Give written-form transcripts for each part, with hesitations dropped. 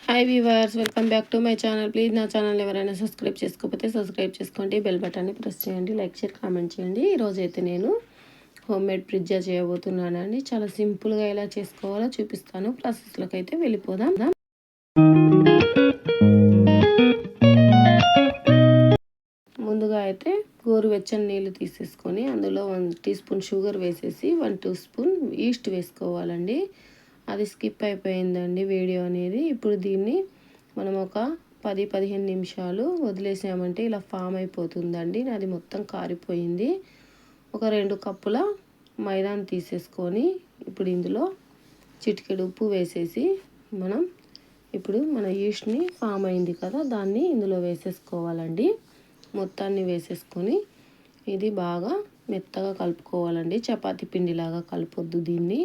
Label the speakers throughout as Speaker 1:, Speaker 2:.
Speaker 1: Hi weavers, welcome back to my channel. Please నా channel ఎవరైనా subscribe చేసుకోకపోతే subscribe చేసుకోండి, బెల్ బటన్ని ప్రెస్ చేయండి, లైక్ షేర్ కామెంట్ చేయండి. ఈరోజు అయితే నేను హోమ్ మేడ్ పిజ్జా చేయబోతున్నానండి. చాలా సింపుల్గా ఎలా చేసుకోవాలో చూపిస్తాను. ప్రాసెస్లోకి అయితే వెళ్ళిపోదాం. ముందుగా అయితే గోరువెచ్చని నీళ్ళు తీసేసుకొని అందులో 1 టీ స్పూన్ షుగర్ వేసేసి 1 టీ స్పూన్ ఈస్ట్ వేసుకోవాలండి. అది స్కిప్ అయిపోయిందండి వీడియో అనేది. ఇప్పుడు దీన్ని మనం ఒక 10-15 నిమిషాలు వదిలేసామంటే ఇలా ఫామ్ అయిపోతుందండి. అది మొత్తం కారిపోయింది. ఒక 2 కప్పుల మైదాని తీసేసుకొని ఇప్పుడు ఇందులో చిటికెడు ఉప్పు వేసేసి మనం ఇప్పుడు మన ఈస్ట్ని ఫామ్ అయింది కదా, దాన్ని ఇందులో వేసేసుకోవాలండి. మొత్తాన్ని వేసేసుకొని ఇది బాగా మెత్తగా కలుపుకోవాలండి. చపాతీ పిండిలాగా కలపొద్దు దీన్ని.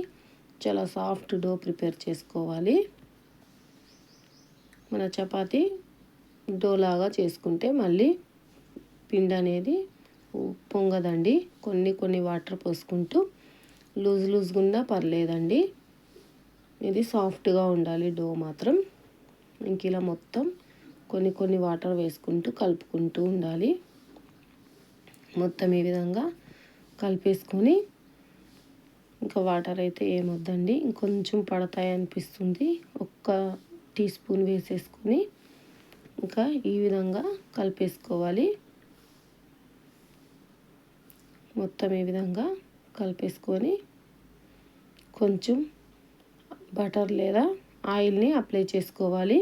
Speaker 1: చాలా సాఫ్ట్ డో ప్రిపేర్ చేసుకోవాలి. మన చపాతీ డో లాగా చేసుకుంటే మళ్ళీ పిండి అనేది పొంగదండి. కొన్ని వాటర్ పోసుకుంటూ లూజ్గా ఉన్నా పర్లేదండి. ఇది సాఫ్ట్గా ఉండాలి డో మాత్రం. ఇంక ఇలా మొత్తం కొన్ని వాటర్ వేసుకుంటూ కలుపుకుంటూ ఉండాలి. మొత్తం ఈ విధంగా కలిపేసుకొని ఇంకా వాటర్ అయితే ఏమొద్దండి, ఇంకొంచెం పడతాయి అనిపిస్తుంది. 1 టీ స్పూన్ వేసేసుకొని ఇంకా ఈ విధంగా కలిపేసుకోవాలి. మొత్తం ఈ విధంగా కలిపేసుకొని కొంచెం బటర్ లేదా ఆయిల్ని అప్లై చేసుకోవాలి.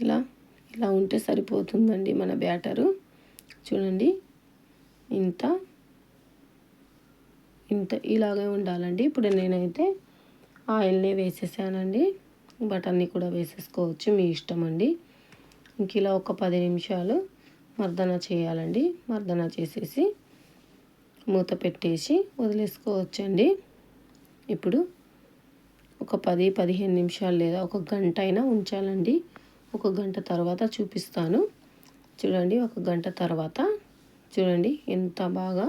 Speaker 1: ఇలా ఉంటే సరిపోతుందండి మన బ్యాటరు. చూడండి, ఇంత ఇలాగే ఉండాలండి. ఇప్పుడు నేనైతే ఆయిల్ని వేసేసానండి. బటర్ని కూడా వేసేసుకోవచ్చు, మీ ఇష్టం అండి. ఇంక ఇలా ఒక 10 నిమిషాలు మర్దన చేయాలండి. మర్దన చేసేసి మూత పెట్టేసి వదిలేసుకోవచ్చండి. ఇప్పుడు ఒక 10-15 నిమిషాలు లేదా ఒక గంట అయినా ఉంచాలండి. ఒక గంట తర్వాత చూపిస్తాను. చూడండి, ఒక గంట తర్వాత చూడండి ఎంత బాగా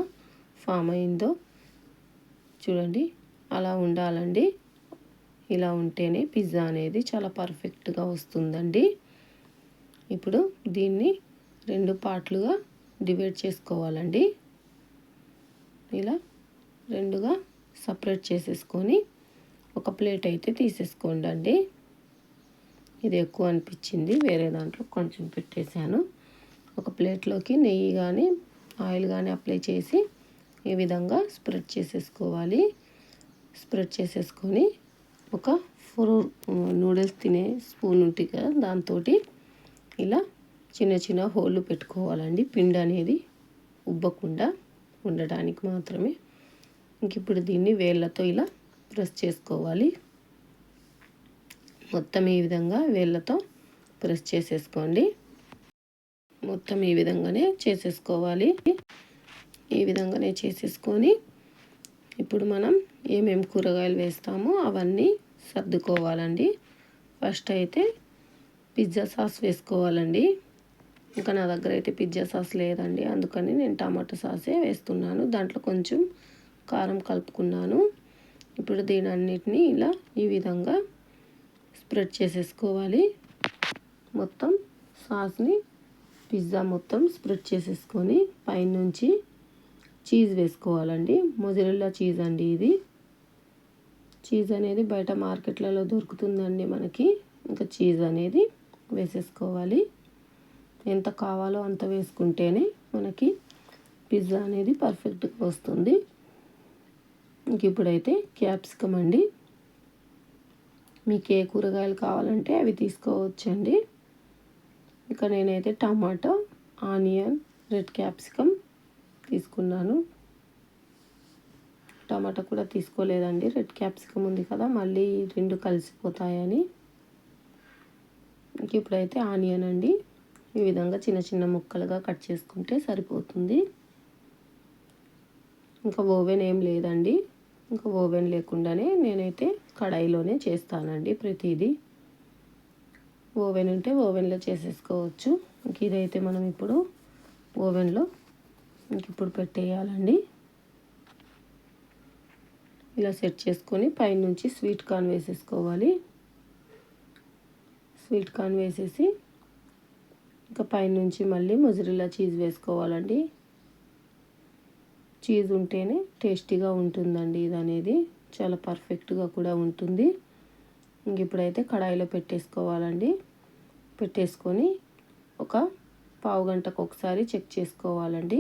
Speaker 1: ఫామ్ అయిందో. చూడండి, అలా ఉండాలండి. ఇలా ఉంటేనే పిజ్జా అనేది చాలా పర్ఫెక్ట్గా వస్తుందండి. ఇప్పుడు దీన్ని 2 పార్ట్లుగా డివైడ్ చేసుకోవాలండి. ఇలా 2గా సపరేట్ చేసేసుకొని ఒక ప్లేట్ అయితే తీసేసుకోండి. ఇది ఎక్కువ అనిపించింది, వేరే దాంట్లో కొంచెం పెట్టేశాను. ఒక ప్లేట్లోకి నెయ్యి కానీ ఆయిల్ కానీ అప్లై చేసి ఈ విధంగా స్ప్రెడ్ చేసేసుకోవాలి. స్ప్రెడ్ చేసేసుకొని ఒక 4 నూడిల్స్ తినే స్పూన్ ఉంటుంది కదా, దాంతో ఇలా చిన్న హోళ్ళు పెట్టుకోవాలండి. పిండి అనేది ఉబ్బకుండా ఉండడానికి మాత్రమే. ఇంక ఇప్పుడు దీన్ని వేళ్ళతో ఇలా ప్రెస్ చేసుకోవాలి. మొత్తం ఈ విధంగా వేళ్ళతో ప్రెస్ చేసేసుకోండి. మొత్తం ఈ విధంగానే చేసేసుకోవాలి. ఈ విధంగానే చేసేసుకొని ఇప్పుడు మనం ఏమేమి కూరగాయలు వేస్తామో అవన్నీ సర్దుకోవాలండి. ఫస్ట్ అయితే పిజ్జా సాస్ వేసుకోవాలండి. ఇంకా నా దగ్గర అయితే పిజ్జా సాస్ లేదండి, అందుకని నేను టమాటా సాసే వేస్తున్నాను. దాంట్లో కొంచెం కారం కలుపుకున్నాను. ఇప్పుడు దీని అన్నిటినీ ఇలా ఈ విధంగా స్ప్రెడ్ చేసేసుకోవాలి. మొత్తం సాస్ని పిజ్జా మొత్తం స్ప్రెడ్ చేసేసుకొని పైనుంచి చీజ్ వేసుకోవాలండి. మొజరెల్లా చీజ్ అండి ఇది. చీజ్ అనేది బయట మార్కెట్లలో దొరుకుతుందండి మనకి. ఇంకా చీజ్ అనేది వేసేసుకోవాలి. ఎంత కావాలో అంత వేసుకుంటేనే మనకి పిజ్జా అనేది పర్ఫెక్ట్గా వస్తుంది. ఇంక ఇప్పుడైతే క్యాప్సికమ్ అండి. మీకు ఏ కూరగాయలు కావాలంటే అవి తీసుకోవచ్చండి. ఇక నేనైతే టమాటో, ఆనియన్, రెడ్ క్యాప్సికమ్ తీసుకున్నాను. టమాటా కూడా తీసుకోలేదండి, రెడ్ క్యాప్సికమ్ ఉంది కదా, మళ్ళీ 2 కలిసిపోతాయని. ఇంక ఇప్పుడైతే ఆనియన్ అండి, ఈ విధంగా చిన్న ముక్కలుగా కట్ చేసుకుంటే సరిపోతుంది. ఇంకా ఓవెన్ ఏం లేదండి. ఇంకా ఓవెన్ లేకుండానే నేనైతే కడాయిలోనే చేస్తానండి ప్రతిదీ. ఓవెన్ ఉంటే ఓవెన్లో చేసేసుకోవచ్చు. ఇంక ఇదైతే మనం ఇప్పుడు ఓవెన్లో ఇప్పుడు పెట్టేయాలండి. ఇలా సెట్ చేసుకొని పైనుంచి స్వీట్ కార్న్ వేసేసుకోవాలి. స్వీట్ కార్న్ వేసేసి ఇంకా పైనుంచి మళ్ళీ మొజరెల్లా చీజ్ వేసుకోవాలండి. చీజ్ ఉంటేనే టేస్టీగా ఉంటుందండి. ఇది అనేది చాలా పర్ఫెక్ట్గా కూడా ఉంటుంది. ఇంక ఇప్పుడైతే కడాయిలో పెట్టేసుకోవాలండి. పెట్టేసుకొని ఒక పావు గంటకు ఒకసారి చెక్ చేసుకోవాలండి.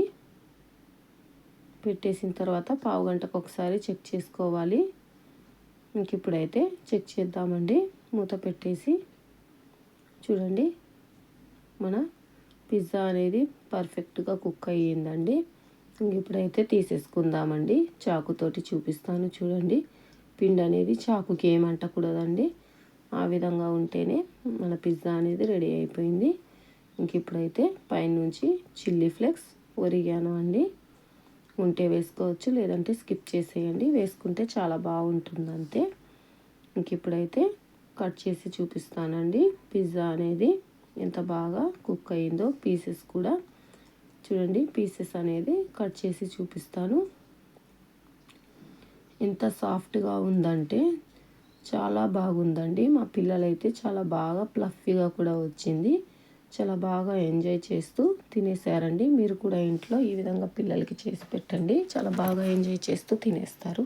Speaker 1: పెట్టేసిన తర్వాత పావు గంటకు ఒకసారి చెక్ చేసుకోవాలి. ఇంక ఇప్పుడైతే చెక్ చేద్దామండి. మూత పెట్టేసి చూడండి, మన పిజ్జా అనేది పర్ఫెక్ట్గా కుక్ అయ్యిందండి. ఇంక ఇప్పుడైతే తీసేసుకుందామండి. చాకుతోటి చూపిస్తాను చూడండి. పిండి అనేది చాకుకి ఏమంటకూడదండి. ఆ విధంగా ఉంటేనే మన పిజ్జా అనేది రెడీ అయిపోయింది. ఇంక ఇప్పుడైతే పైనుంచి చిల్లీ ఫ్లేక్స్, ఒరిగానో అండి ఉంటే వేసుకోవచ్చు, లేదంటే స్కిప్ చేసేయండి. వేసుకుంటే చాలా బాగుంటుంది అంతే. ఇంక ఇప్పుడైతే కట్ చేసి చూపిస్తానండి పిజ్జా అనేది ఎంత బాగా కుక్ అయ్యిందో. పీసెస్ కూడా చూడండి, పీసెస్ అనేది కట్ చేసి చూపిస్తాను. ఎంత సాఫ్ట్గా ఉందంటే చాలా బాగుందండి. మా పిల్లలైతే చాలా బాగా ఫ్లఫీగా కూడా వచ్చింది. చాలా బాగా ఎంజాయ్ చేస్తూ తినేసారండి. మీరు కూడా ఇంట్లో ఈ విధంగా పిల్లలకి చేసి పెట్టండి. చాలా బాగా ఎంజాయ్ చేస్తూ తినేస్తారు.